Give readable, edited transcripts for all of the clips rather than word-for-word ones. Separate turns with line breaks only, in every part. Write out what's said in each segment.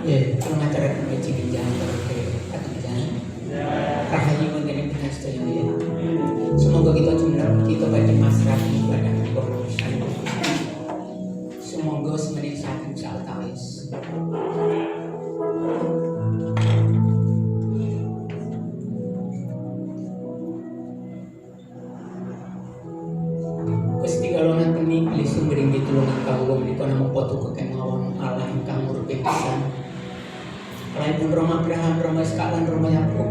Ya, pengacara kecil jangan pakai atau jangan. Rahayu mengenai pengastuan ya. Semoga kita cuma kita baca masyarakat ibadah berurusan. Semoga semenit saat saat tawis. Gusti kalau nanti nih pilih sumber yang ditulungan kau di kono mau foto kekemauan Allah yang kamu berpikiran. Lain pun Roma Abraham, Roma Iskak, Roma Yakub.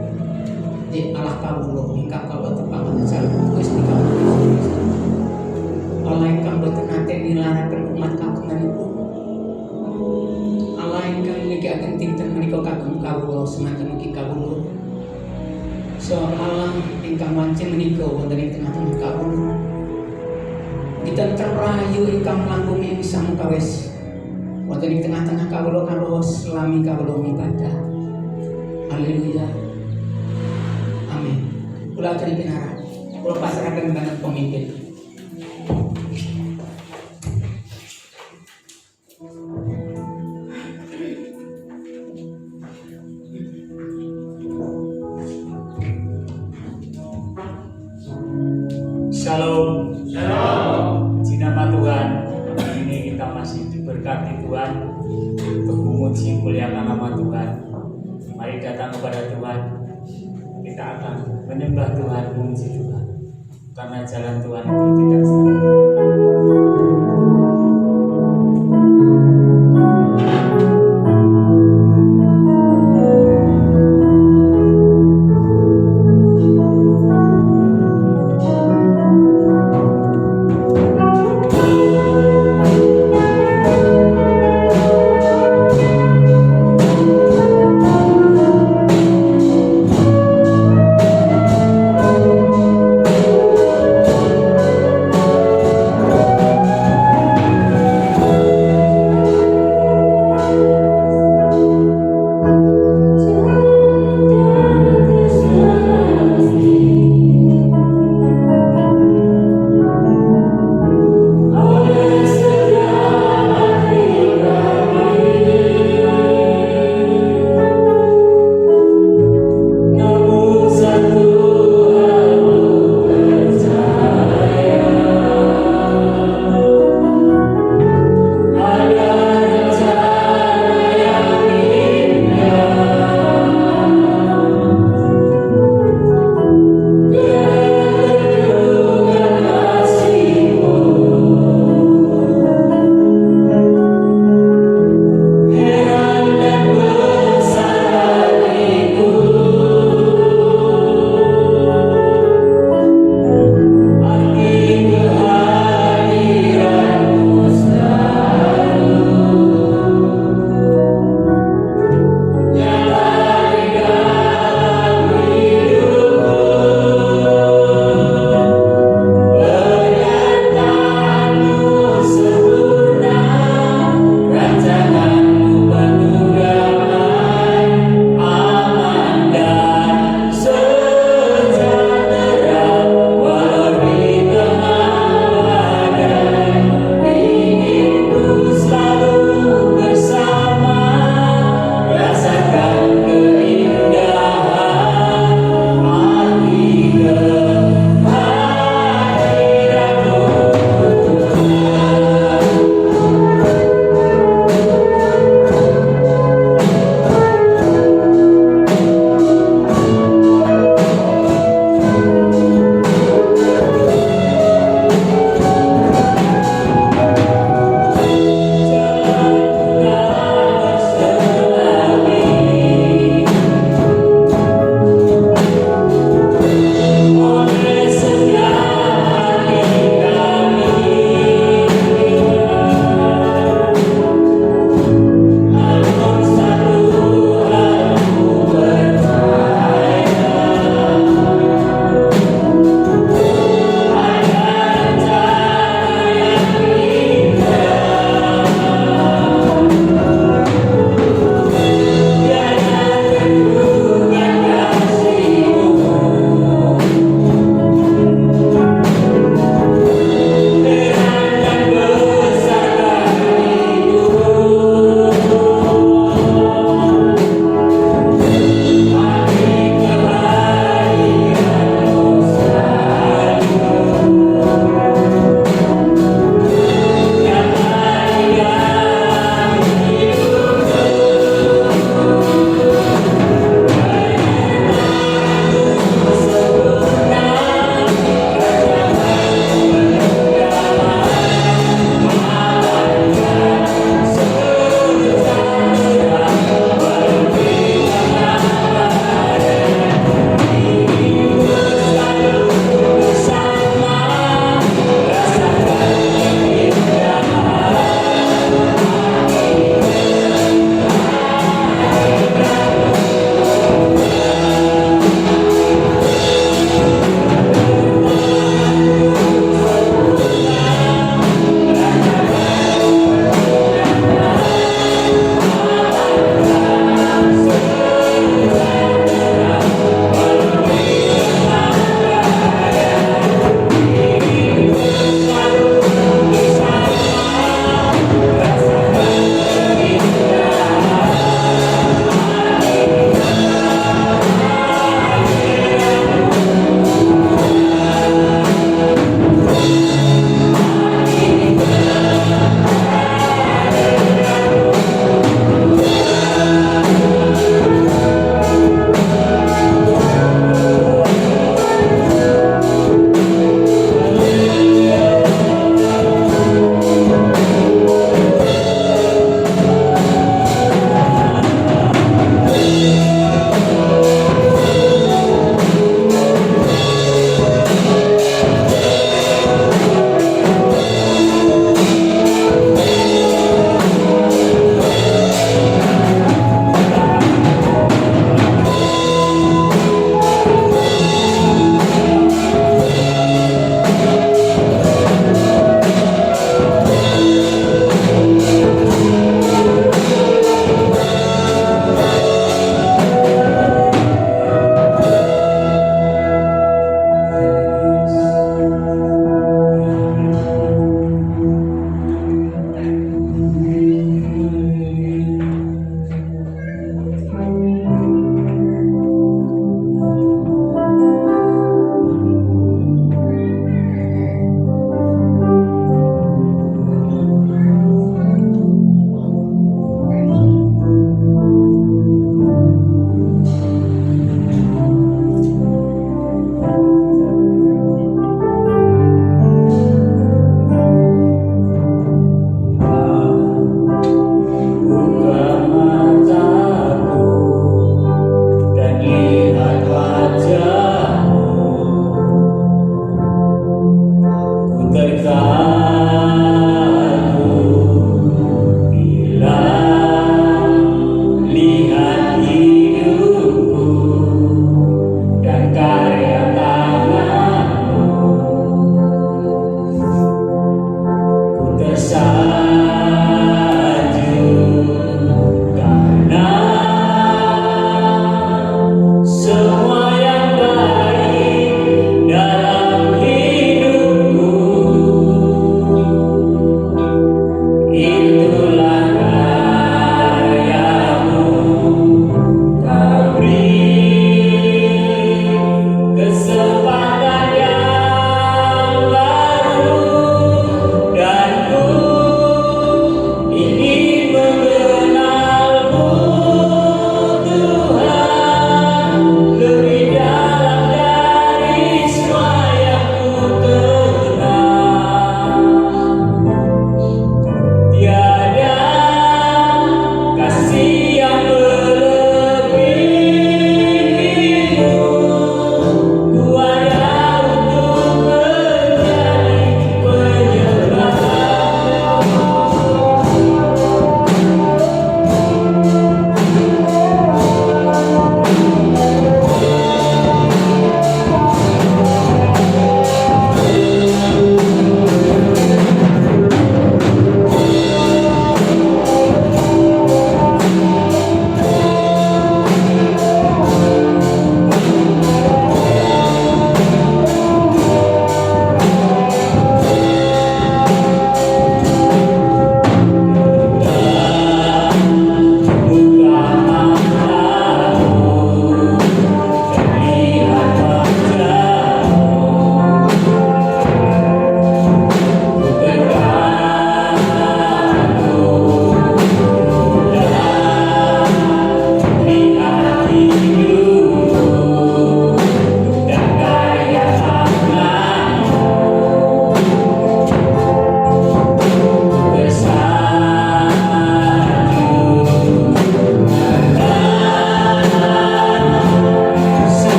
Di Allah kau loh, engkau kau bertepangan salah Gusti kamu. Allah yang kamu bertenate dilarakan umat kamu menipu. Allah yang kamu memiliki akan tintan menikau kagum kau loh semacam mungkin kau loh. So Allah yang kamu wancin menikau dari tengah-tengah kau loh. Kita terrahayu ingkang langkung yang bisa mengkawes wonten di tengah-tengah kawula karo selami kawula ibadah. Haleluya. Amin. Kula aturi pinara. Kula pasrahaken banget pemimpin.
Shalom. Shalom. Puji nama Tuhan. Hari ini kita masih diberkati Tuhan untuk memuji muliakan nama Tuhan. Mari datang kepada Tuhan. Kita akan menyembah Tuhan, memuji Tuhan. Karena jalan Tuhan itu tidak selalu.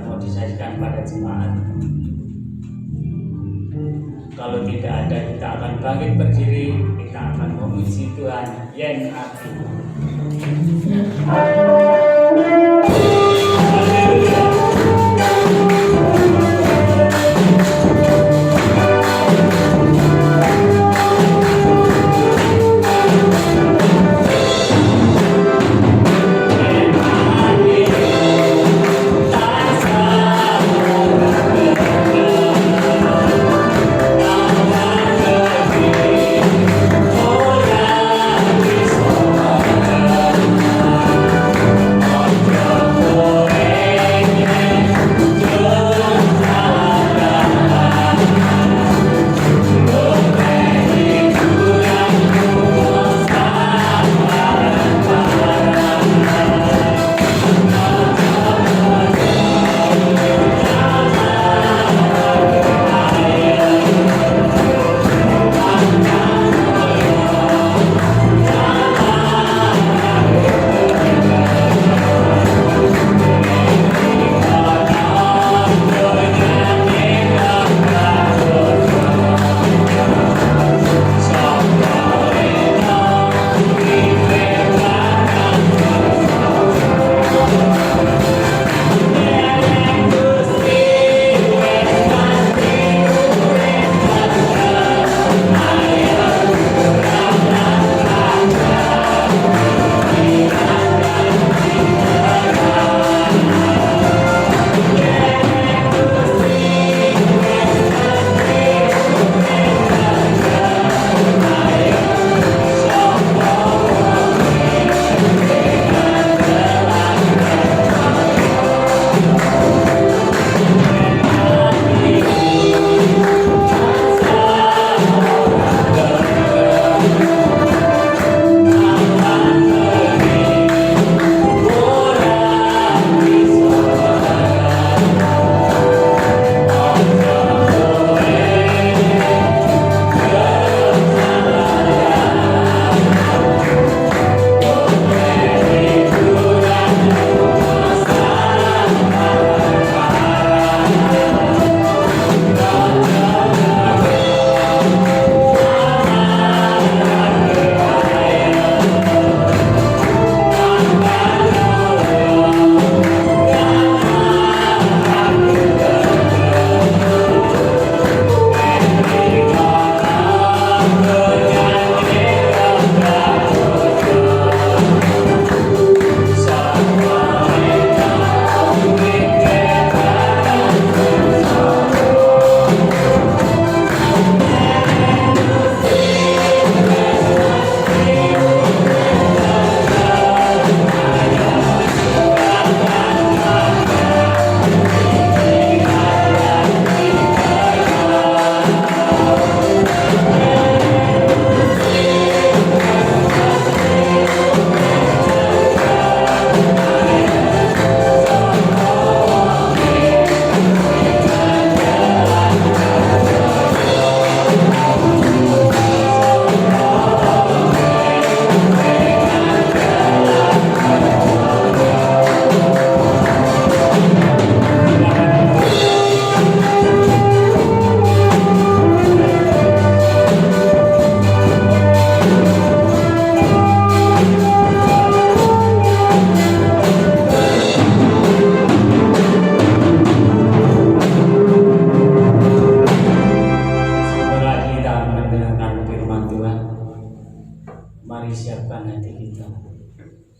mau disajikan pada jemaat. Kalau tidak ada, kita akan bangkit berdiri, kita akan memuji Tuhan yang agung.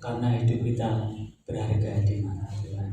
karena hidup kita berharga di mata Tuhan.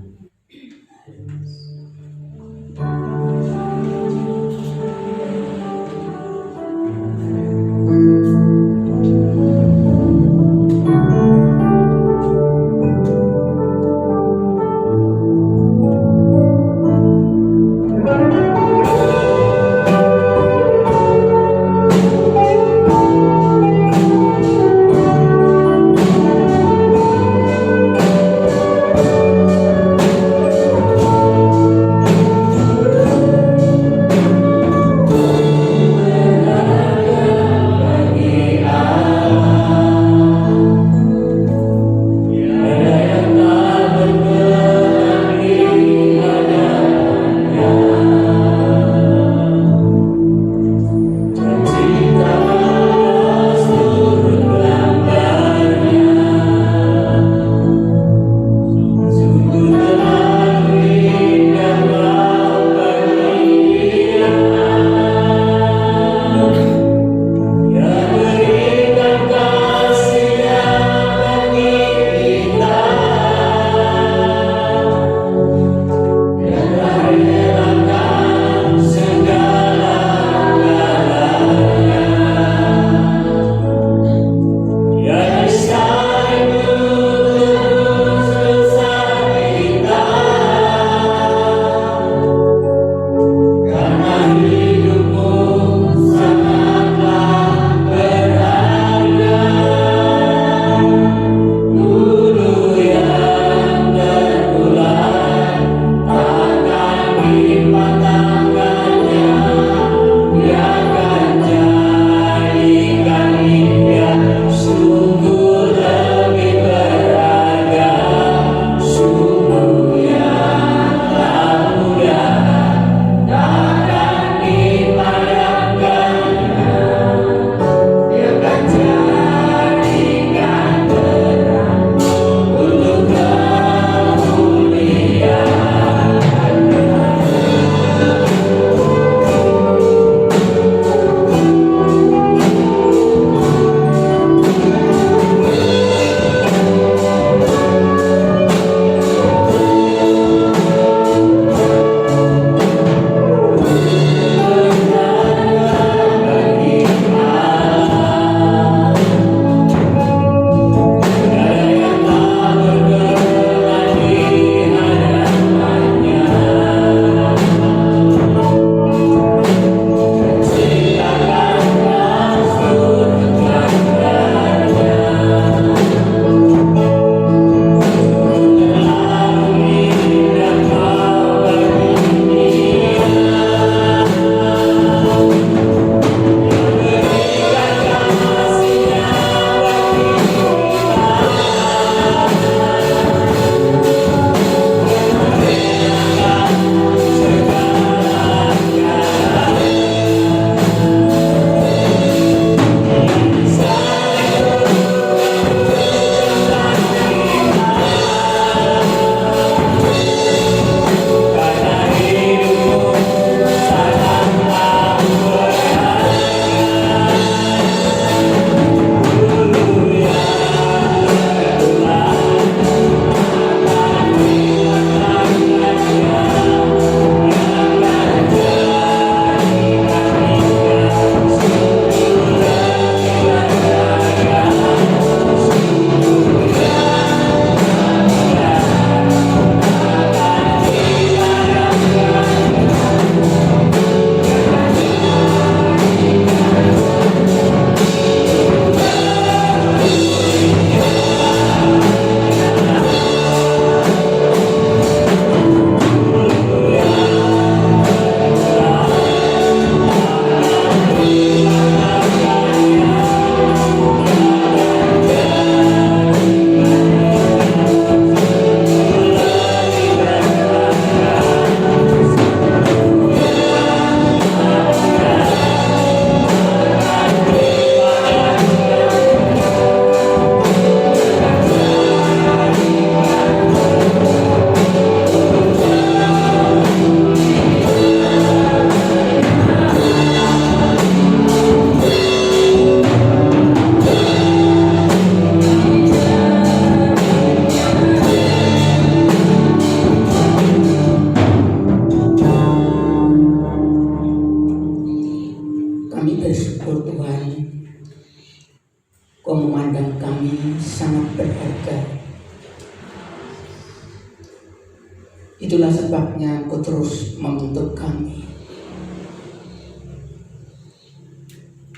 Itulah sebabnya Engkau terus membentuk kami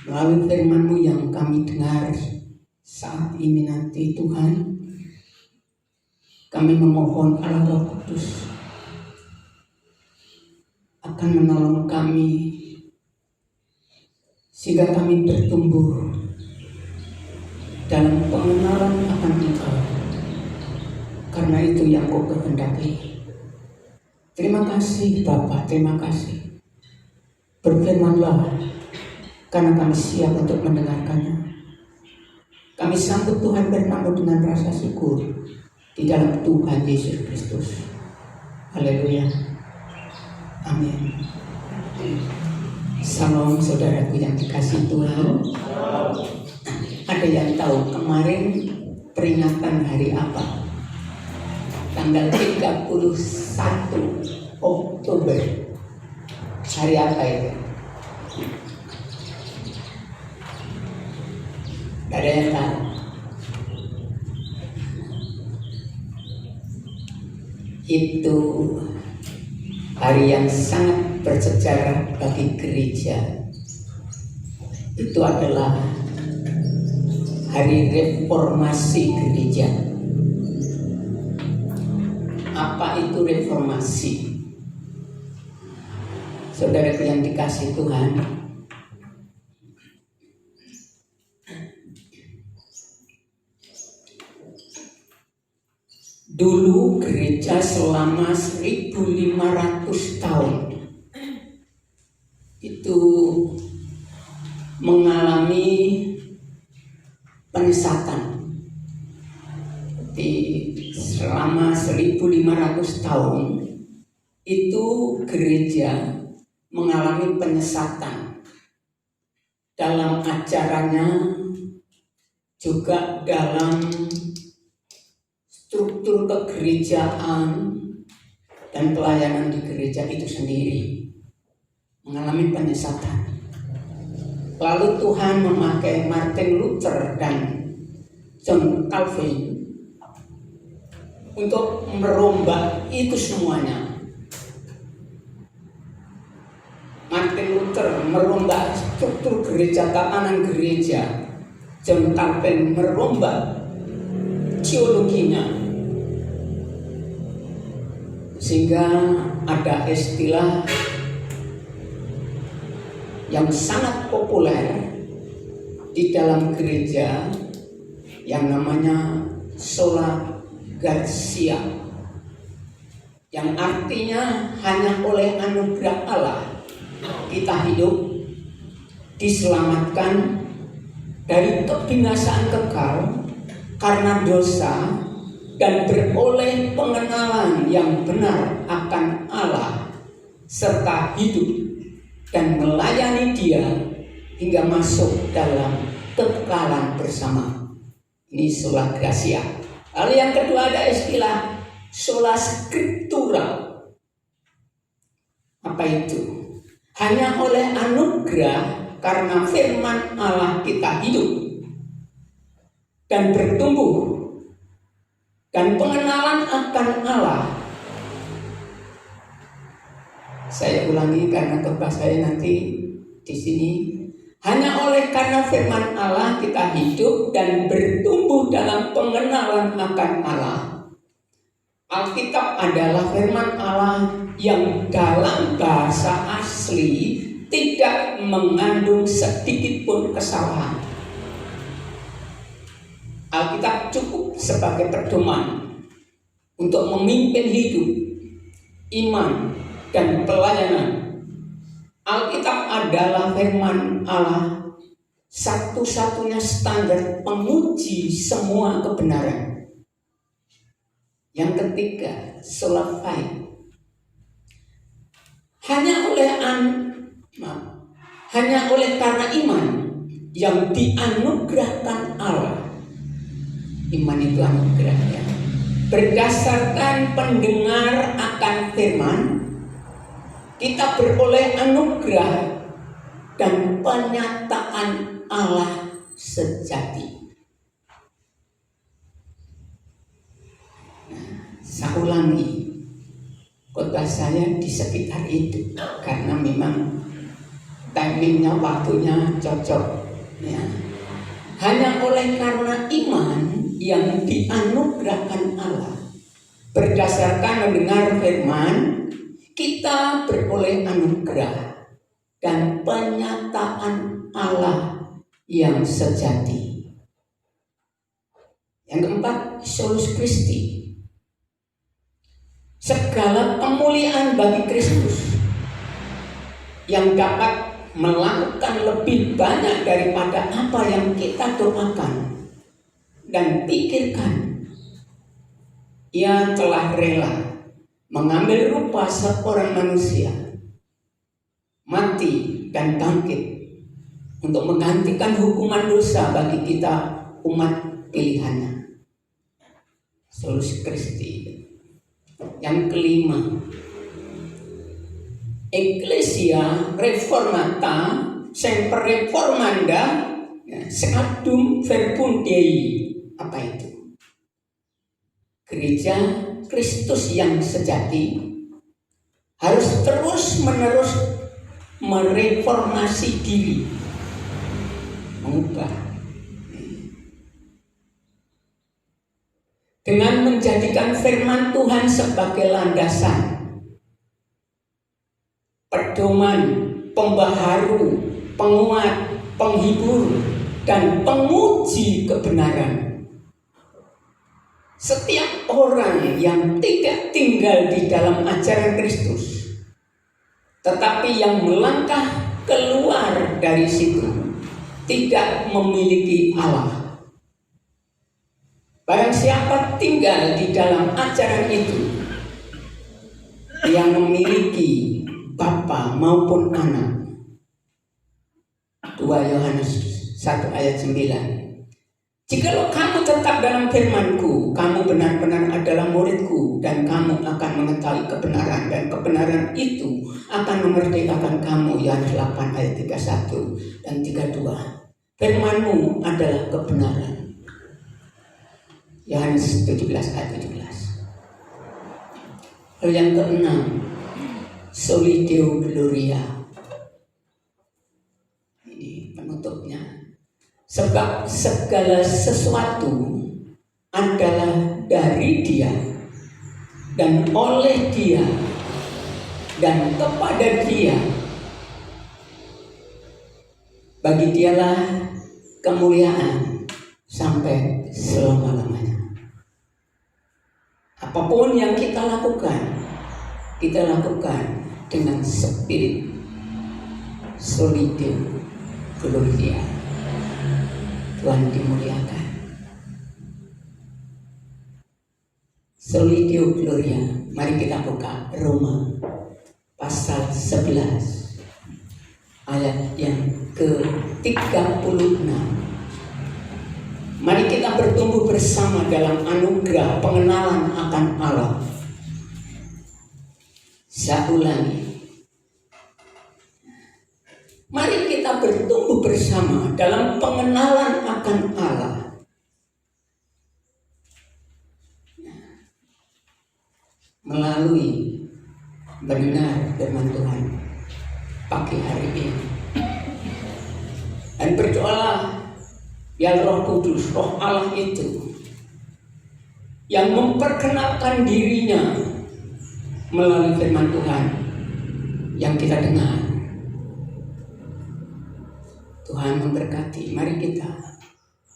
melalui firman-Mu yang kami dengar saat ini nanti. Tuhan, kami memohon Allah Roh Kudus akan menolong kami sehingga kami bertumbuh dalam pengenalan akan Engkau, karena itu yang Kau kehendaki. Terima kasih Bapa, terima kasih. Berfirmanlah, karena kami siap untuk mendengarkannya. Kami sambut Tuhan bernamu dengan rasa syukur di dalam Tuhan Yesus Kristus. Haleluya. Amin. Salam saudaraku yang dikasihi Tuhan. Ada yang tahu kemarin peringatan hari apa? Tanggal 31 Oktober. Hari apa itu? Tidak ada yang tahu. Itu hari yang sangat bersejarah bagi gereja. Itu adalah hari reformasi gereja. Apa itu reformasi? Saudaraku yang dikasihi Tuhan, dulu gereja selama 1500 tahun itu mengalami penyesatan. Selama 1500 tahun itu gereja mengalami penyesatan dalam ajarannya, juga dalam struktur kegerejaan dan pelayanan di gereja itu sendiri mengalami penyesatan. Lalu Tuhan memakai Martin Luther dan John Calvin untuk merombak itu semuanya. Martin Luther merombak struktur gereja, tatanan gereja. John Calvin merombak teologinya, sehingga ada istilah yang sangat populer di dalam gereja yang namanya sola gratia, yang artinya hanya oleh anugerah Allah kita hidup, diselamatkan dari kebinasaan kekal karena dosa, dan beroleh pengenalan yang benar akan Allah, serta hidup dan melayani Dia hingga masuk dalam kekekalan bersama. Ini sola gratia. Lalu yang kedua ada istilah sola scriptura. Apa itu? Hanya oleh anugerah karena firman Allah kita hidup dan bertumbuh dan pengenalan akan Allah. Saya ulangi karena tugas saya nanti di sini. Hanya oleh karena firman Allah kita hidup dan bertumbuh dalam pengenalan akan Allah. Alkitab adalah firman Allah yang dalam bahasa asli tidak mengandung sedikit pun kesalahan. Alkitab cukup sebagai pedoman untuk memimpin hidup, iman, dan pelayanan. Alkitab adalah firman Allah, satu-satunya standar penguji semua kebenaran. Yang ketiga, sola fide. Hanya oleh karena iman yang dianugerahkan Allah. Iman itu anugerah, ya. Berdasarkan pendengar akan firman, kita beroleh anugerah dan penyataan Allah sejati. Nah, saya ulangi. khotbah saya di sekitar itu karena memang timingnya, waktunya cocok ya. Hanya oleh karena iman yang dianugerahkan Allah berdasarkan mendengar firman, kita beroleh anugerah dan penyataan Allah yang sejati. Yang keempat, solus Christi. Segala kemuliaan bagi Kristus yang dapat melakukan lebih banyak daripada apa yang kita doakan dan pikirkan. Ia telah rela mengambil rupa seorang manusia, mati dan bangkit untuk menggantikan hukuman dosa bagi kita umat pilihannya. Solus Christi. Yang kelima, Ecclesia Reformata Semper Reformanda Secundum Verbum Dei. Apa itu? Gereja Kristus yang sejati harus terus-menerus mereformasi diri, mengubah dengan menjadikan firman Tuhan sebagai landasan, pedoman, pembaharu, penguat, penghibur, dan penguji kebenaran. Setiap orang yang tidak tinggal di dalam ajaran Kristus, tetapi yang melangkah keluar dari situ, tidak memiliki Allah. Barang siapa tinggal di dalam ajaran itu, yang memiliki Bapa maupun anak. 2 Yohanes 1 ayat 9. Jikalau kamu tetap dalam firman-Ku, kamu benar-benar adalah murid-Ku, dan kamu akan mengetahui kebenaran, dan kebenaran itu akan memerdekakan kamu. Yohanes 8 ayat 31 dan 32. Firman-Mu adalah kebenaran. Yohanes 17 ayat 17. Lalu yang keenam, Soli Deo Gloria. Ini penutupnya. Sebab segala sesuatu adalah dari Dia dan oleh Dia dan kepada Dia. Bagi Dialah kemuliaan sampai selama-lamanya. Apapun yang kita lakukan dengan spirit Soli Deo Gloria. Tuhan dimuliakan. Soli Deo Gloria. Mari kita buka Roma pasal 11 ayat yang ke-36. Mari kita bertumbuh bersama dalam anugerah pengenalan akan Allah. Saya ulangi. Mari kita bertumbuh bersama dalam pengenalan akan Allah. Melalui benar firman Tuhan pagi hari ini. Dan berdoalah biar Roh Kudus, Roh Allah itu yang memperkenalkan dirinya melalui firman Tuhan yang kita dengar. Tuhan memberkati. Mari kita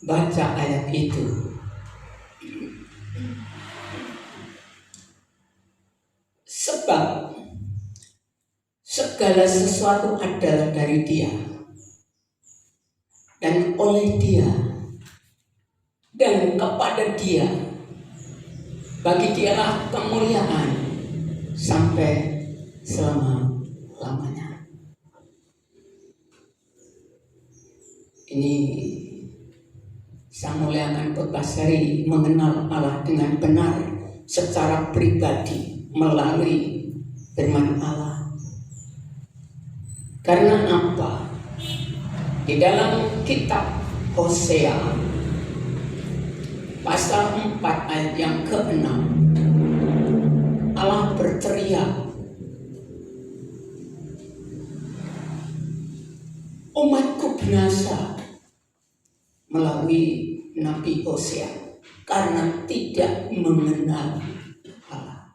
baca ayat itu. Sebab segala sesuatu adalah dari Dia dan oleh Dia dan kepada Dia. Bagi Dialah kemuliaan sampai selama-lamanya. Ini saya muliakan khotbah seri mengenal Allah dengan benar secara pribadi melalui firman Allah. Karena apa? Di dalam kitab Hosea pasal 4 ayat yang ke-6, Allah berteriak, umatku binasa, melalui Nabi Hosea karena tidak mengenal Allah.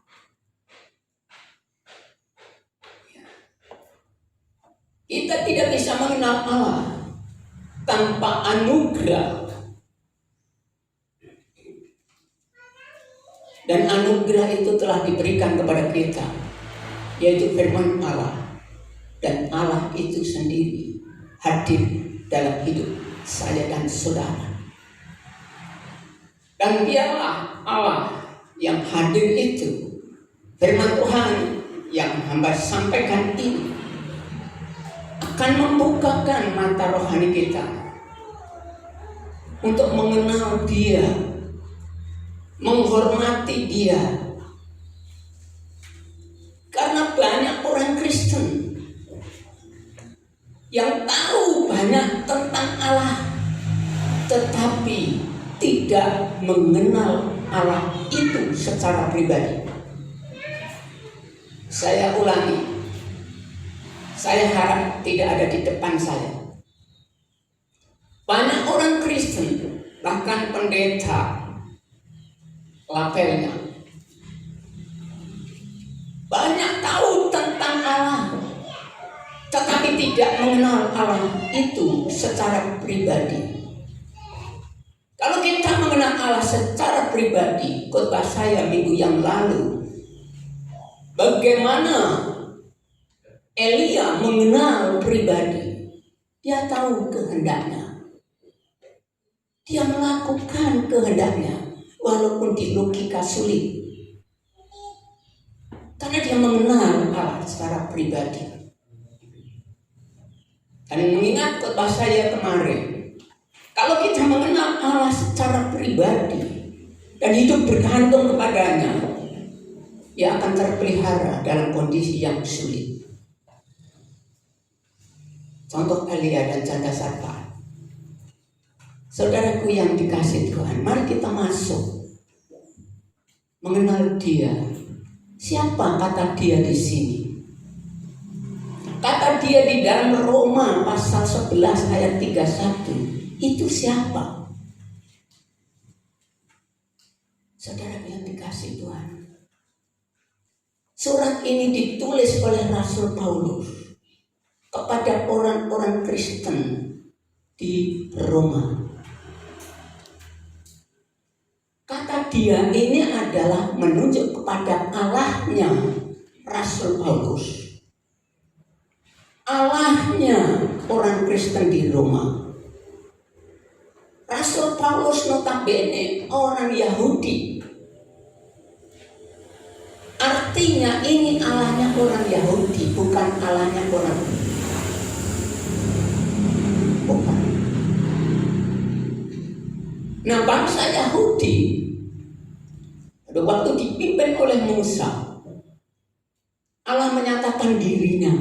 Kita tidak bisa mengenal Allah tanpa anugerah. Dan anugerah itu telah diberikan kepada kita, yaitu firman Allah. Dan Allah itu sendiri hadir dalam hidup saya dan saudara. Dan biarlah Allah yang hadir itu, firman Tuhan yang hamba sampaikan ini, akan membukakan mata rohani kita untuk mengenal Dia, menghormati Dia. Karena banyak orang Kristen yang tahu banyak tentang Allah, tetapi tidak mengenal Allah itu secara pribadi. Saya ulangi, saya harap tidak ada di depan saya. Banyak orang Kristen, bahkan pendeta, lapelnya, banyak tahu tentang Allah, tetapi tidak mengenal Allah itu secara pribadi. Kalau kita mengenal Allah secara pribadi, khotbah saya minggu yang lalu, bagaimana Elia mengenal pribadi. Dia tahu kehendaknya, dia melakukan kehendaknya walaupun di logika sulit, karena dia mengenal Allah secara pribadi. Dan mengingat khotbah saya kemarin, kalau kita mengenal Allah secara pribadi dan hidup bergantung kepadanya, ia akan terpelihara dalam kondisi yang sulit. Contoh Elia dan janda Sarfat. Saudaraku yang dikasihi Tuhan, mari kita masuk mengenal Dia. Siapa kata Dia di sini? Kata Dia di dalam Roma pasal 11 ayat 31. Itu siapa? Saudara yang dikasihi Tuhan, surat ini ditulis oleh Rasul Paulus kepada orang-orang Kristen di Roma. Kata Dia ini adalah menunjuk kepada Allahnya Rasul Paulus, Allahnya orang Kristen di Roma. Rasul Paulus notabene orang Yahudi. Artinya ini Allahnya orang Yahudi, bukan Allahnya orang bukan. Nah, bangsa Yahudi pada waktu dipimpin oleh Musa, Allah menyatakan dirinya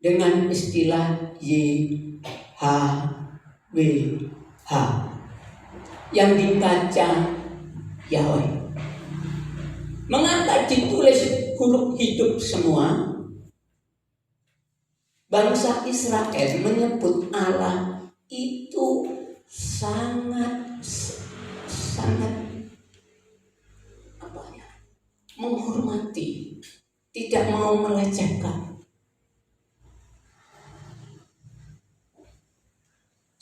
dengan istilah YHWH yang dibaca Yahweh. Mengapa ditulis huruf hidup semua? Bangsa Israel menyebut Allah itu sangat menghormati, tidak mau melecehkan.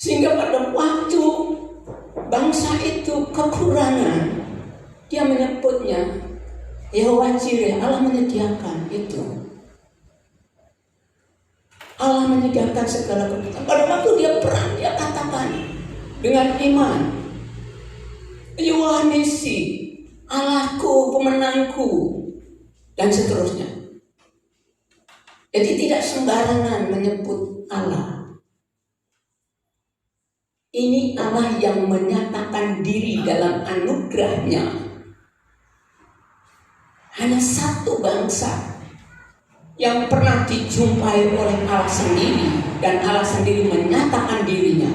Sehingga pada waktu bangsa itu kekurangan, dia menyebutnya Yahweh Jireh, Allah menyediakan itu. Allah menyediakan segala kebutuhan. Pada waktu dia perang, dia katakan dengan iman, Yahweh Nisi, Allahku, pemenangku, dan seterusnya. Jadi tidak sembarangan menyebut Allah. Ini Allah yang menyatakan diri dalam anugerahnya. Hanya satu bangsa yang pernah dijumpai oleh Allah sendiri, dan Allah sendiri menyatakan dirinya.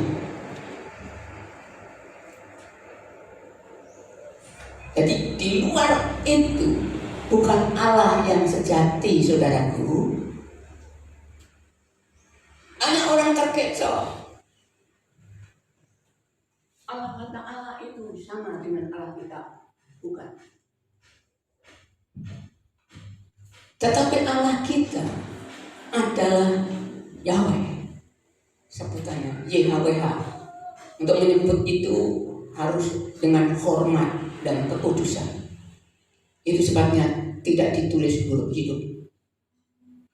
bukan Allah yang sejati, saudaraku. Banyak orang terkecoh. Allah kata Allah itu sama dengan Allah kita. Bukan. Tetapi Allah kita adalah Yahweh. Sebutannya YHWH. Untuk menyebut itu harus dengan hormat dan kekudusan. Itu sebabnya tidak ditulis huruf hidup.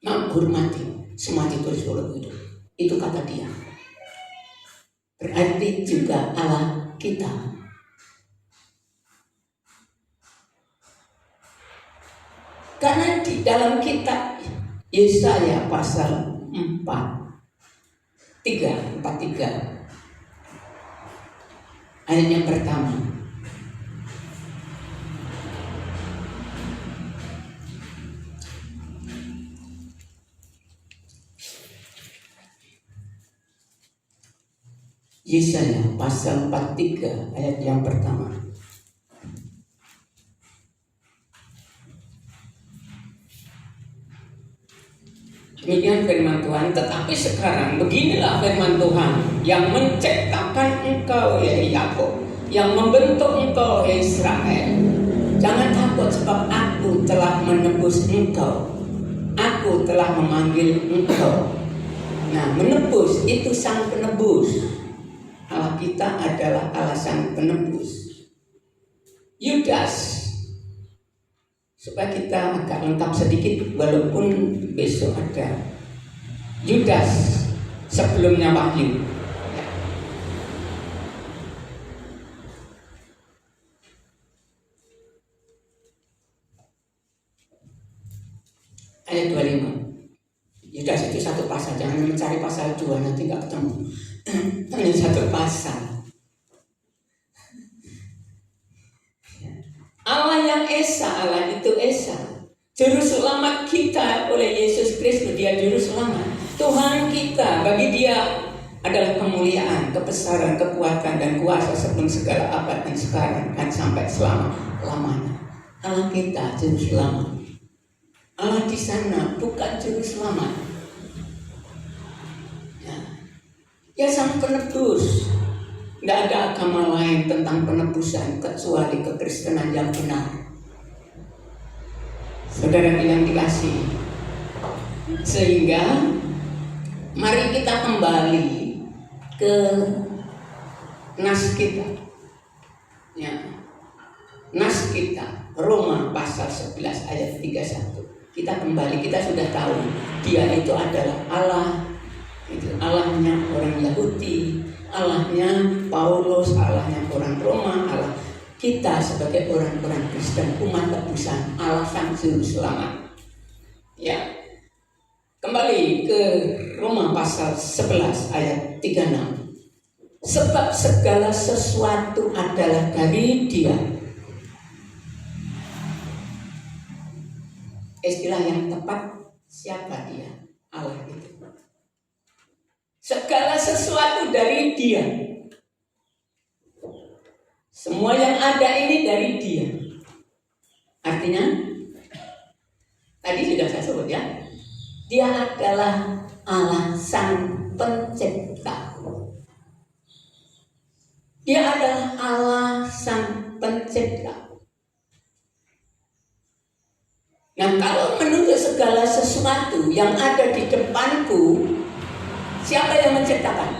Menghormati, semua ditulis huruf hidup. Itu kata dia. Berarti juga Allah kita. Karena di dalam kitab Yesaya pasal 43 ayat yang pertama. Yesaya pasal 43 ayat yang pertama. Demikian firman Tuhan. Tetapi sekarang beginilah firman Tuhan yang menciptakan engkau ya Yakub, yang membentuk engkau ya Israel. Jangan takut sebab aku telah menebus engkau. Aku telah memanggil engkau. Nah, menebus itu sang penebus. Allah kita adalah Allah sang penebus. Yudas, supaya kita agak lengkap sedikit walaupun besok ada Yudas sebelumnya Wahyu. Ayat 25. Yudas itu satu pasal, jangan mencari pasal 2 nanti nggak ketemu. Hanya satu pasal. Allah yang Esa, Allah itu Esa. Juru selamat kita oleh Yesus Kristus, dia juru selamat. Tuhan kita, bagi dia adalah kemuliaan, kebesaran, kekuatan dan kuasa sebelum segala abad dan sekarang dan sampai selama-lamanya. Allah kita juru selamat. Allah di sana bukan juru selamat. Ya sang penebus. Tidak ada agama lain tentang penebusan kecuali kekristenan yang benar. Saudara yang dikasihi, sehingga mari kita kembali ke nas kita. Ya. Nas kita Roma pasal 11 ayat 31. Kita kembali, kita sudah tahu dia itu adalah Allah. Itu Allahnya orang Yahudi, Allahnya Paulus, Allahnya orang Roma, Allah kita sebagai orang-orang Kristen, umat tebusan, Allah sang juru selamat. Ya. Kembali ke Roma pasal 11 ayat 36. Sebab segala sesuatu adalah dari Dia. Istilah yang tepat, siapa Dia? Allah itu. Segala sesuatu dari Dia. Semua yang ada ini dari Dia. Artinya, tadi sudah saya sebut ya, Dia adalah Allah sang pencipta. Dia adalah Allah sang pencipta. Nah, kalau menurut segala sesuatu yang ada di depanku, siapa yang menciptakan?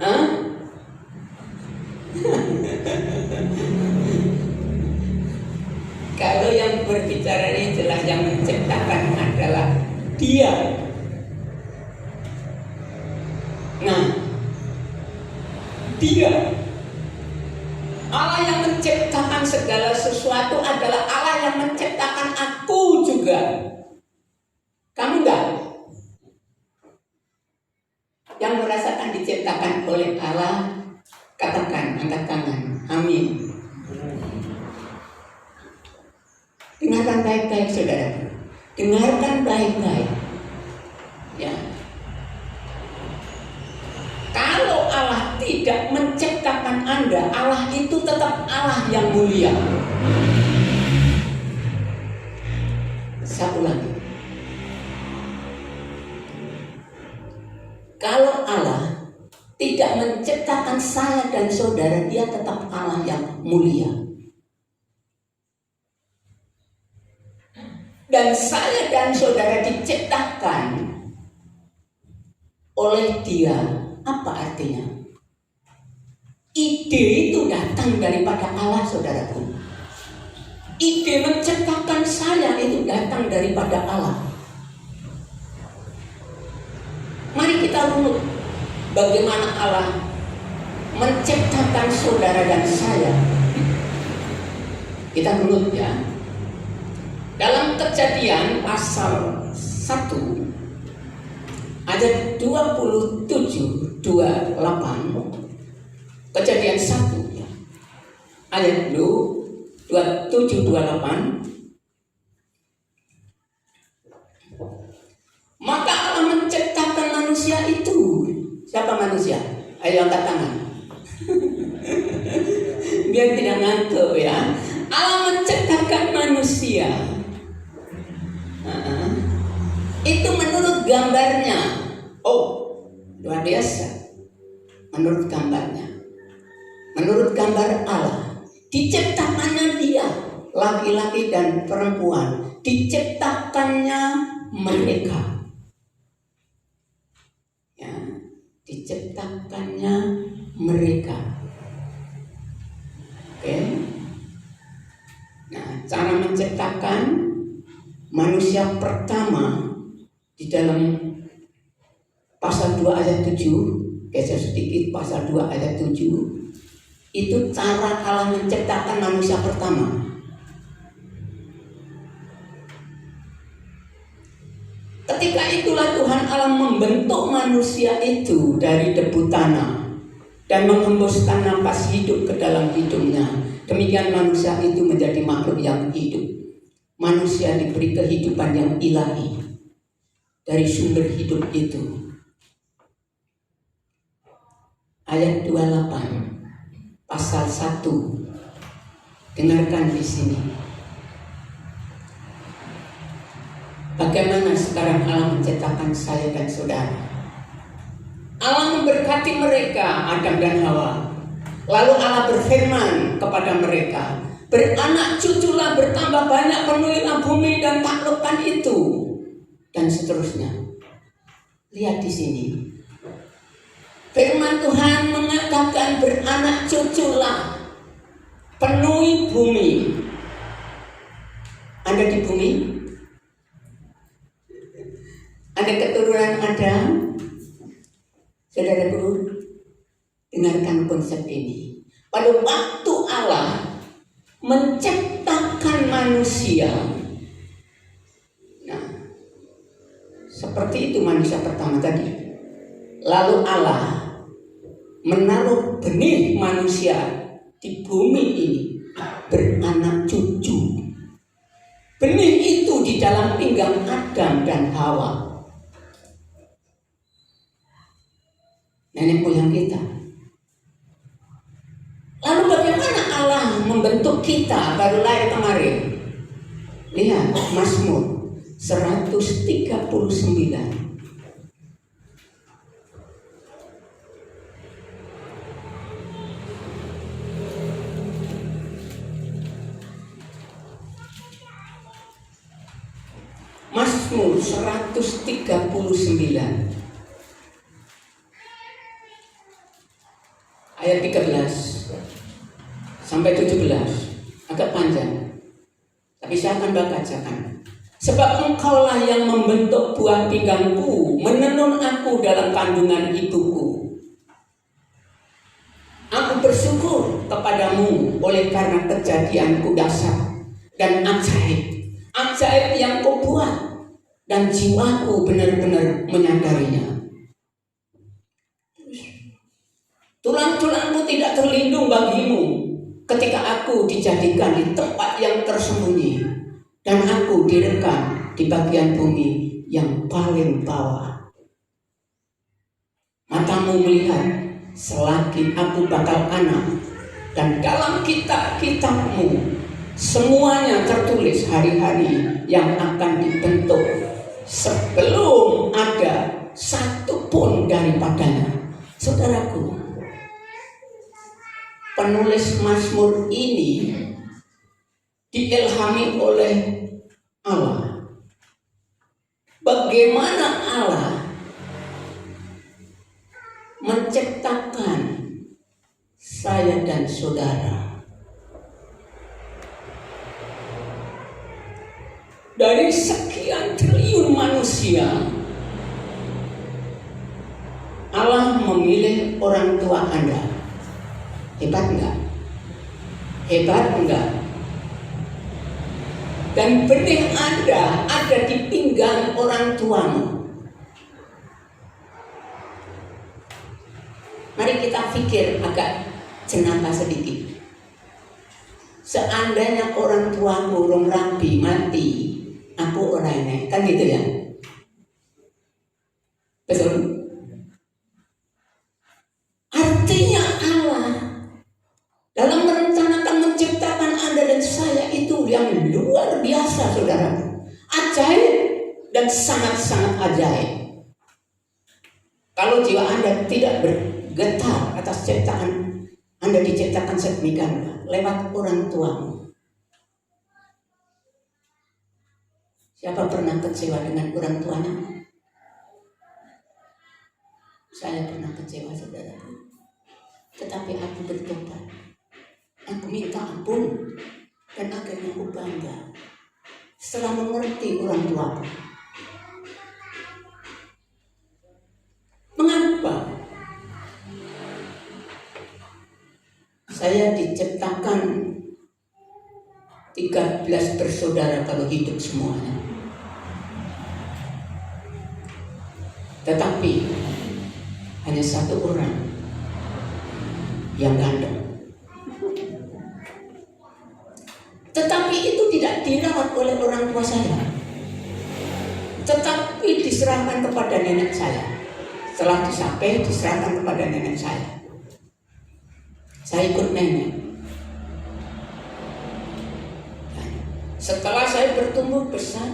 Hah? Kalau yang berbicara ini jelas yang menciptakan adalah Dia. Nah, Dia Allah yang menciptakan segala sesuatu adalah Allah yang menciptakan aku juga. Kamu enggak? Yang merasakan diciptakan oleh Allah, katakan, angkat tangan. Amin. Dengarkan baik-baik saudara. Dengarkan baik-baik. Ya. Kalau Allah tidak menciptakan Anda, Allah itu tetap tetap Allah yang mulia. Saya ulangi. Kalau Allah tidak menciptakan saya dan saudara, dia tetap Allah yang mulia. Dan saya dan saudara diciptakan oleh dia. Apa artinya? Ide itu datang daripada Allah, saudaraku. Ide menciptakan saya itu datang daripada Allah. Mari kita runut bagaimana Allah menciptakan saudara dan saya. Kita runut ya. Dalam Kejadian pasal 1 ayat 27-28, Kejadian 1 ya. Ayat 27-28. Maka Allah menciptakan manusia itu. Siapa manusia? Ayo angkat tangan. Biar tidak ngantuk ya. Allah menciptakan manusia. Itu menurut gambarnya. Oh, luar biasa. Menurut gambarnya. Menurut gambar Allah. Diciptakannya dia, laki-laki dan perempuan. Diciptakannya mereka. Diciptakannya mereka. Oke. Nah, cara menciptakan manusia pertama di dalam pasal 2 ayat 7, geser sedikit, pasal 2 ayat 7, itu cara Allah menciptakan manusia pertama. Ketika itulah Tuhan Allah membentuk manusia itu dari debu tanah dan menghembuskan napas hidup ke dalam hidungnya. Demikian manusia itu menjadi makhluk yang hidup. Manusia diberi kehidupan yang ilahi dari sumber hidup itu. Ayat 28 pasal 1. Dengarkan di sini. Bagaimana sekarang Allah menciptakan saya dan saudara? Allah memberkati mereka, Adam dan Hawa. Lalu Allah berfirman kepada mereka, beranak cuculah, bertambah banyak, penuhilah bumi dan taklukkan itu, dan seterusnya. Lihat di sini. Firman Tuhan mengatakan beranak cuculah, penuhi bumi. Anda di bumi? Ada keturunan Adam. Saudaraku, dengarkan konsep ini. Pada waktu Allah menciptakan manusia, nah, seperti itu manusia pertama tadi. Lalu Allah menaruh benih manusia di bumi ini, beranak cucu. Benih itu di dalam pinggang Adam dan Hawa, nenek moyang kita. Lalu bagaimana Allah membentuk kita baru lahir kemarin? Lihat Mazmur 139. Mazmur 139 ayat 13 sampai 17, agak panjang, tapi saya akan bacakan. Sebab engkaulah yang membentuk buah pinggangku, menenun aku dalam kandungan ibuku. Aku bersyukur kepadamu oleh karena kejadianku dasar dan ajaib yang kau buat, dan jiwaku benar-benar menyadarinya. Tulang-tulangku tidak terlindung bagimu ketika aku dijadikan di tempat yang tersembunyi dan aku direkam di bagian bumi yang paling bawah. Matamu melihat selagi aku bakal anak Dan dalam kitab-kitabmu semuanya tertulis hari-hari yang akan dibentuk sebelum ada satu pun daripadanya. Saudaraku, penulis Mazmur ini diilhami oleh Allah. Bagaimana Allah menciptakan saya dan saudara dari sekian triliun manusia. Allah memilih orang tua Anda. Hebat enggak? Hebat enggak? Dan benih Anda ada di pinggang orang tuamu. Mari kita pikir agak jenaka sedikit. Seandainya orang tuaku urung rabi mati, aku orang ini, kan gitu ya? Betul? Artinya Allah dalam merencanakan menciptakan Anda dan saya itu yang luar biasa, saudara. Ajaib dan sangat-sangat ajaib. Kalau jiwa Anda tidak bergetar atas ciptaan, Anda diciptakan sedemikian lewat orang tuamu. Siapa pernah kecewa dengan orang tuanya? Saya pernah kecewa, saudara. Tetapi aku bertobat. Aku minta ampun. Dan akhirnya aku bangga setelah mengerti orang tuaku. Mengapa? Saya diciptakan 13 bersaudara kalau hidup semuanya. Tetapi hanya satu orang yang ganteng. Tetapi itu tidak dirawat oleh orang tua saya, tetapi diserahkan kepada nenek saya. Setelah disampai, diserahkan kepada nenek saya. Saya ikut nenek. Dan setelah saya bertumbuh besar,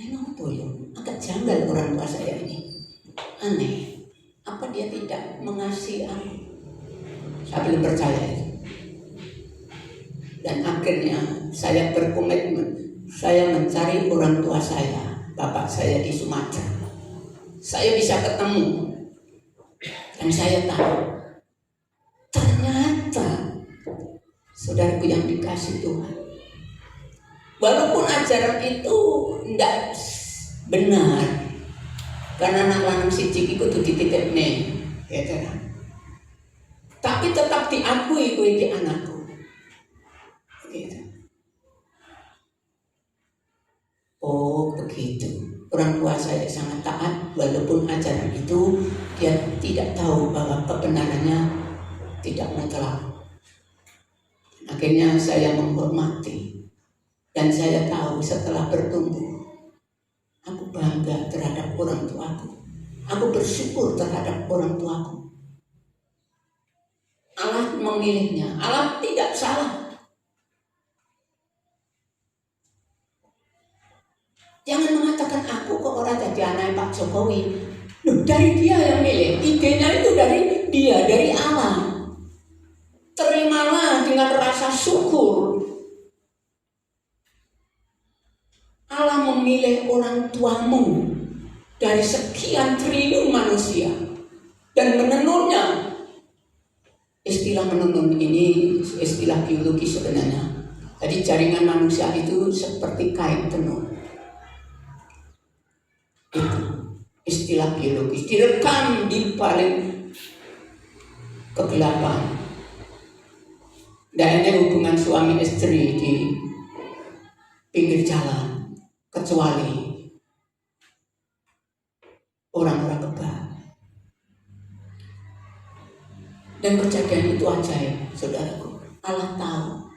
nengok boyong, agak janggal orang tua saya ini. Aneh, apa dia tidak mengasihi aku? Saya belum percaya itu. Dan akhirnya saya berkomitmen, saya mencari orang tua saya, bapak saya di Sumatera. Saya bisa ketemu, dan saya tahu, ternyata saudaraku yang dikasih Tuhan, walaupun ajaran itu tidak benar, karena anak lanang siji iku kudu dititipne, ya kan? Tapi tetap diakui kowe iki anakku. Gitu. Oh begitu. Orang tua saya sangat taat, walaupun ajaran itu dia tidak tahu bahwa kebenarannya tidak mutlak. Akhirnya saya menghormati, dan saya tahu setelah bertumbuh, aku bangga terhadap orang tuaku. Aku bersyukur terhadap orang tuaku. Allah memilihnya. Allah tidak salah. Jangan mengatakan aku kok orang jadi anak Pak Jokowi. Loh, dari dia yang milih. Idenya itu dari dia, dari Allah. Terimalah dengan rasa syukur. Allah memilih orang tuamu dari sekian triliun manusia dan menenunnya. Istilah menenun ini istilah biologi sebenarnya. Jadi jaringan manusia itu seperti kain tenun. Itu istilah biologis, direkam di paling kegelapan. Dan ini hubungan suami istri di pinggir jalan, kecuali orang-orang kebal. Dan kejadian itu ajaib, saudaraku. Allah tahu.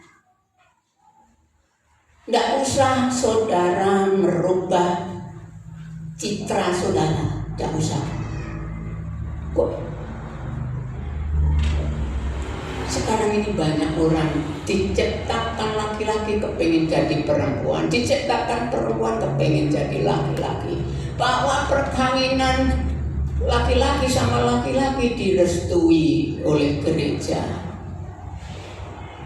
Tidak usah saudara merubah citra saudara, tidak usah. Kok sekarang ini banyak orang diciptakan laki-laki kepengen jadi perempuan, diciptakan perempuan kepengen jadi laki-laki. Bahwa perkawinan laki-laki sama laki-laki direstui oleh gereja.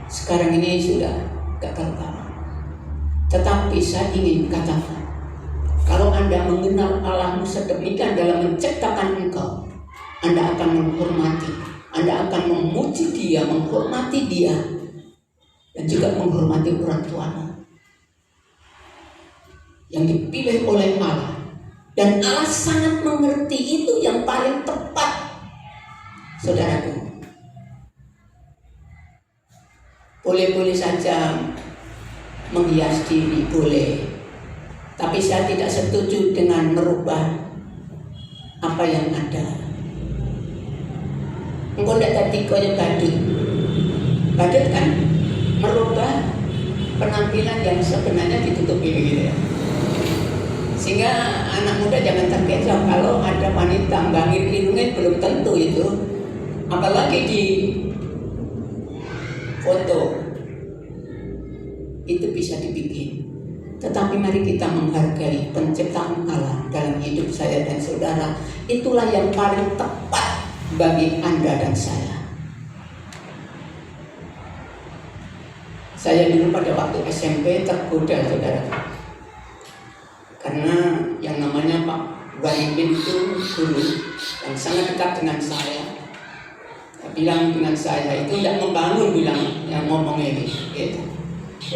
Sekarang ini sudah gak karuan. Tetapi saya ingin katakan, kalau Anda mengenal Allahmu sedemikian dalam menciptakan engkau, Anda akan menghormati, Anda akan memuji Dia, menghormati Dia, dan juga menghormati orang tuamu yang dipilih oleh Allah. Dan Allah sangat mengerti itu yang paling tepat, saudaraku. Boleh-boleh saja menghias diri, boleh. Tapi saya tidak setuju dengan merubah apa yang ada. Engkau tidak tadi kaya badut. Badut kan merubah penampilan yang sebenarnya ditutupi gitu ya. Sehingga anak muda jangan terkecoh kalau ada wanita bangun hidungnya, belum tentu itu. Apalagi di foto itu bisa dibikin. Tetapi mari kita menghargai penciptaan Allah dalam hidup saya dan saudara. Itulah yang paling tepat bagi Anda dan saya. Saya dulu pada waktu SMP tergoda, saudara. Karena yang namanya Pak Wahidin itu guru yang sangat dekat dengan saya. Dia bilang dengan saya itu tidak membangun, bilang yang ngomongnya gitu.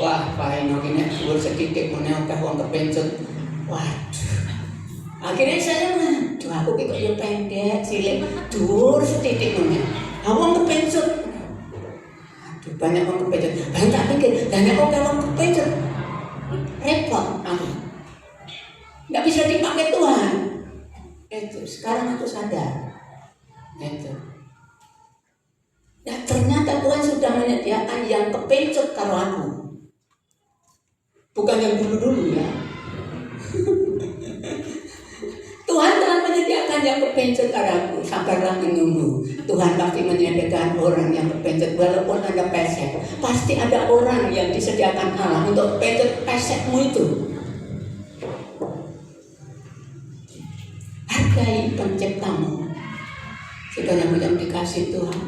Wah, Pak Eno ini dur sedikit punya uang kepencut. Waduh. Akhirnya saya tuh aku kok pendek, cilik, dur sedikit punya. Uang kepencut. Aduh, banyak uang kepencut. Banyak tak pikir, banyak uang kepencut. Repot aku. Nggak bisa dipakai Tuhan. Itu sekarang aku sadar. Itu. Ya ternyata Tuhan sudah menyediakan yang kepencut kalau aku. Bukan yang dulu-dulu ya. Tuhan telah menyediakan yang kepencut kalau aku. Sabarlah menunggu. Tuhan pasti menyediakan orang yang kepencut. Walaupun ada pesek, pasti ada orang yang disediakan Allah untuk pencut pesekmu itu. Hargai penciptamu, saudara yang dikasih Tuhan.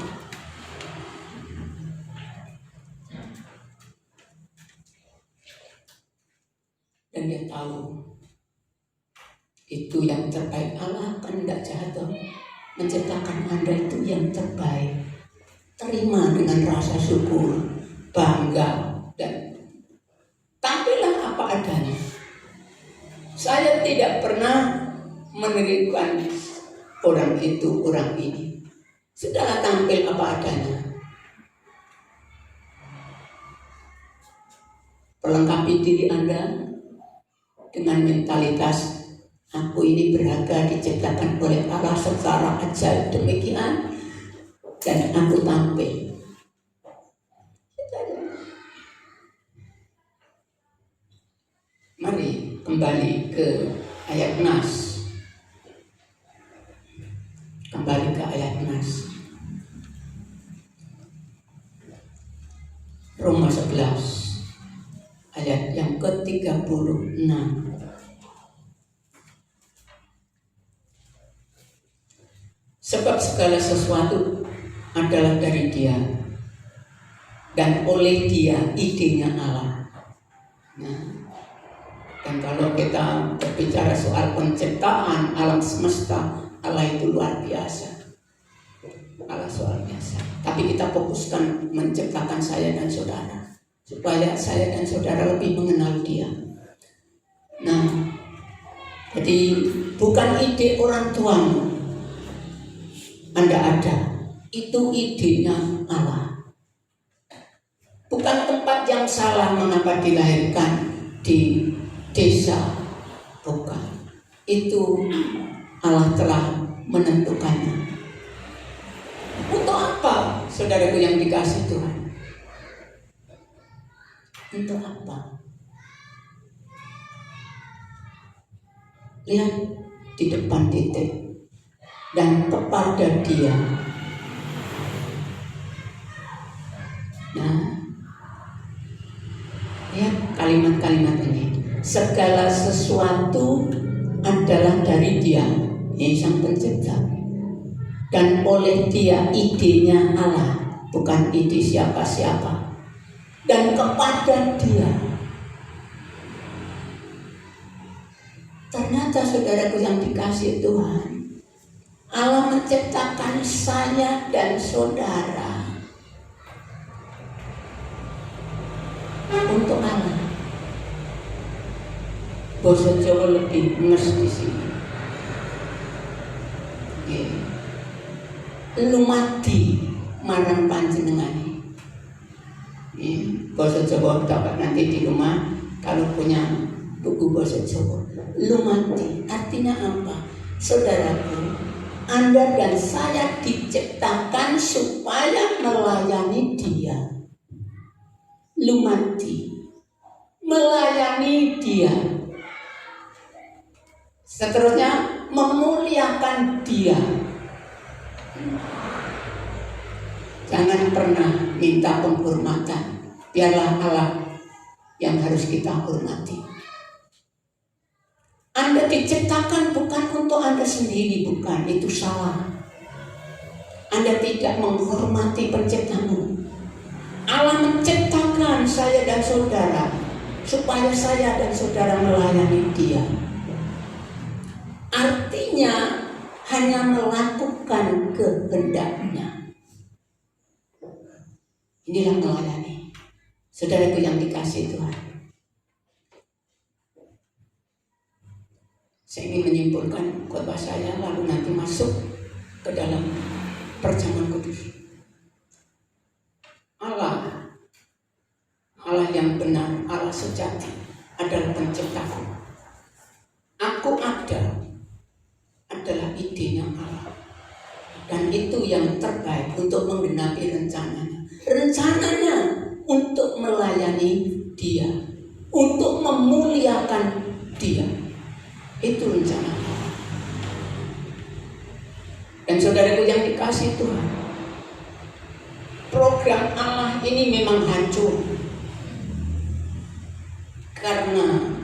Dan dia tahu itu yang terbaik. Allah kan tidak jatuh menciptakan Anda itu yang terbaik. Terima dengan rasa syukur, bangga, dan tampillah apa adanya. Saya tidak pernah menerikan orang itu, orang ini. Sudahlah tampil apa adanya. Perlengkapi diri Anda dengan mentalitas aku ini berharga, diciptakan oleh Allah secara ajaib demikian, dan aku tampil. Mari kembali ke ayat Nas. Kembali ke ayat Nas. Roma 11 ayat yang ke-36. Sebab segala sesuatu adalah dari Dia, dan oleh Dia idenya Allah. Nah, dan kalau kita berbicara soal penciptaan alam semesta, Allah itu luar biasa. Allah luar biasa. Tapi kita fokuskan menciptakan saya dan saudara, supaya saya dan saudara lebih mengenal Dia. Nah, jadi bukan ide orang tuamu Anda ada, itu idenya Allah. Bukan tempat yang salah mengapa dilahirkan di desa, bukan. Itu Allah telah menentukannya. Untuk apa, saudaraku yang dikasih Tuhan? Untuk apa? Lihat di depan titik. Dan kepada Dia Lihat kalimat-kalimat ini. Segala sesuatu adalah dari Dia, Sang Pencipta. Dan oleh Dia idenya Allah, bukan ide siapa-siapa. Dan kepada Dia. Ternyata saudaraku yang dikasihi Tuhan, Allah menciptakan saya dan saudara untuk Allah. Basa Jawa lebih nges di sini. Lumati marang panjenengane. Basa Jawa dapat nanti di rumah kalau punya buku basa Jawa. Lumati artinya apa? Saudaraku, Anda dan saya diciptakan supaya melayani Dia. Lumati, melayani Dia. Seterusnya, memuliakan Dia. Jangan pernah minta penghormatan. Biarlah Allah yang harus kita hormati. Anda diciptakan bukan untuk Anda sendiri, bukan, itu salah. Anda tidak menghormati penciptamu. Allah menciptakan saya dan saudara supaya saya dan saudara melayani Dia. Artinya hanya melakukan kehendak-Nya. Inilah melayani. Saudaraku yang dikasihi Tuhan, saya ingin menyimpulkan khotbah saya lalu nanti masuk ke dalam perjamuan kudus. Allah yang benar, Allah sejati adalah penciptaku. Aku adalah idenya Allah. Dan itu yang terbaik untuk menggenapi rencananya. Rencananya untuk melayani Dia, untuk memuliakan Dia. Itu rencana Allah. Dan saudaraku yang dikasihi Tuhan, program Allah ini memang hancur karena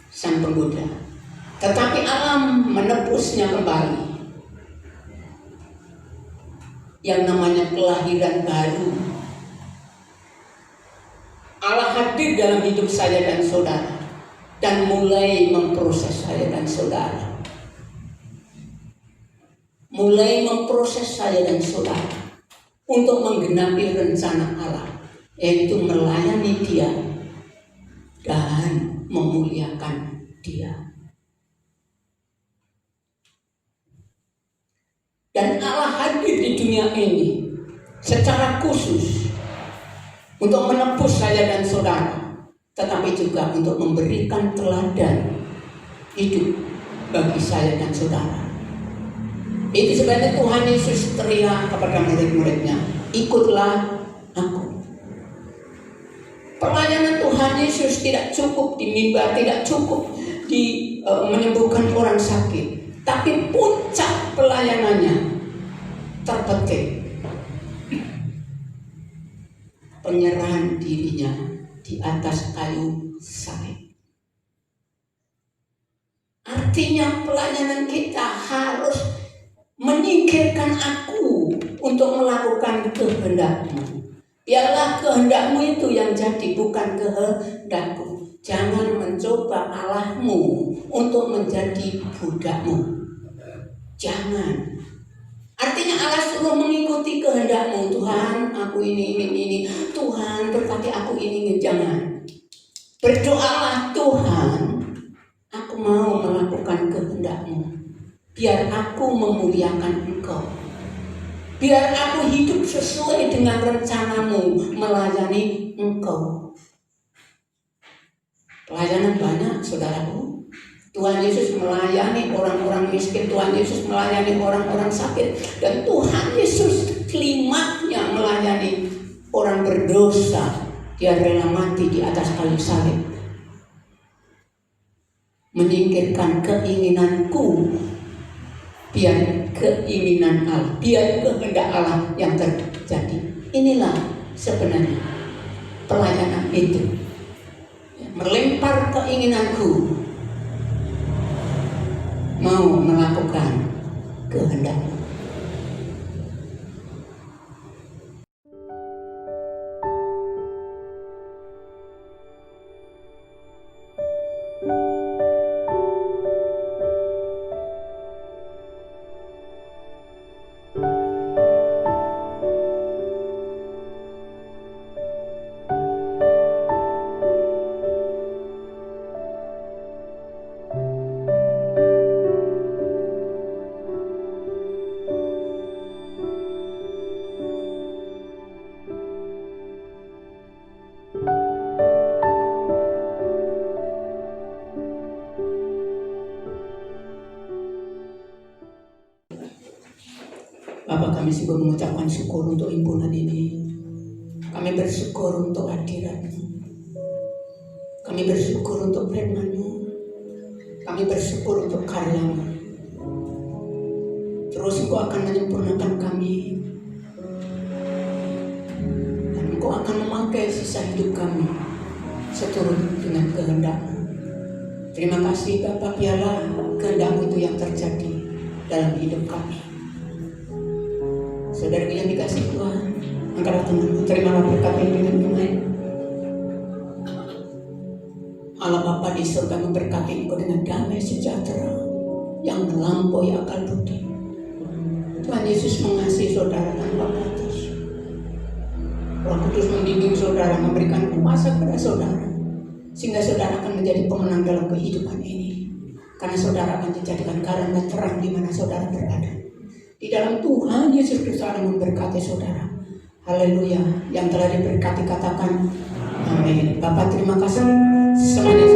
sang penggoda. Tetapi Allah menebusnya kembali. Yang namanya kelahiran baru. Allah hadir dalam hidup saya dan saudara dan mulai memproses saya dan saudara. Mulai memproses saya dan saudara untuk menggenapi rencana Allah, yaitu melayani Dia dan memuliakan Dia. Dan Allah hadir di dunia ini secara khusus untuk menebus saya dan saudara, tetapi juga untuk memberikan teladan hidup bagi saya dan saudara. Itu sebabnya Tuhan Yesus teriak kepada murid-muridnya, ikutlah aku. Pelayanan Tuhan Yesus tidak cukup di mimbar, tidak cukup di menyembuhkan orang sakit. Tapi puncak pelayanannya terpetik penyerahan dirinya di atas kayu salib. Artinya pelayanan kita harus menyingkirkan aku untuk melakukan kehendak-Mu. Biarlah kehendak-Mu itu yang jadi, bukan kehendak-Ku. Jangan mencoba Allah-Mu untuk menjadi budak-Mu. Jangan. Artinya Allah suruh mengikuti kehendak-Mu. Tuhan, aku ini. Tuhan, berkati aku ini. Jangan. Berdoalah, Tuhan, aku mau melakukan kehendak-Mu. Biar aku memuliakan Engkau. Biar aku hidup sesuai dengan rencana-Mu melayani Engkau. Pelayanan banyak, saudaraku. Tuhan Yesus melayani orang-orang miskin, Tuhan Yesus melayani orang-orang sakit, dan Tuhan Yesus klimaknya melayani orang berdosa. Dia rela mati di atas kayu salib, menyingkirkan keinginanku, biar keinginan Allah, biar kehendak Allah yang terjadi. Inilah sebenarnya pelayanan itu, melempar keinginanku, mau melakukan kehendak-Mu. Bapak, kami sungguh mengucapkan syukur untuk himpunan ini. Kami bersyukur untuk hadirat-Mu. Kami bersyukur untuk firman-Mu. Kami bersyukur untuk karya-Mu. Terus Engkau akan menyempurnakan kami. Dan Engkau akan memakai sisa hidup kami seturut dengan kehendak-Mu. Terima kasih Bapak, biarlah kehendak-Mu itu yang terjadi dalam hidup kami. Saudara yang dikasih Tuhan, angkatlah tanganmu, terimalah berkat ini dengan baik. Allah Bapa di surga memberkati engkau dengan damai sejahtera yang melampaui akal budi. Tuhan Yesus mengasihi saudara tanpa batas. Roh Kudus membimbing saudara, memberikan kuasa kepada saudara, sehingga saudara akan menjadi pemenang dalam kehidupan ini. Karena saudara akan dijadikan garam dan terang di mana saudara berada. Di dalam Tuhan Yesus Kristus akan memberkati saudara. Haleluya. Yang telah diberkati katakan amin. Bapak terima kasih semuanya.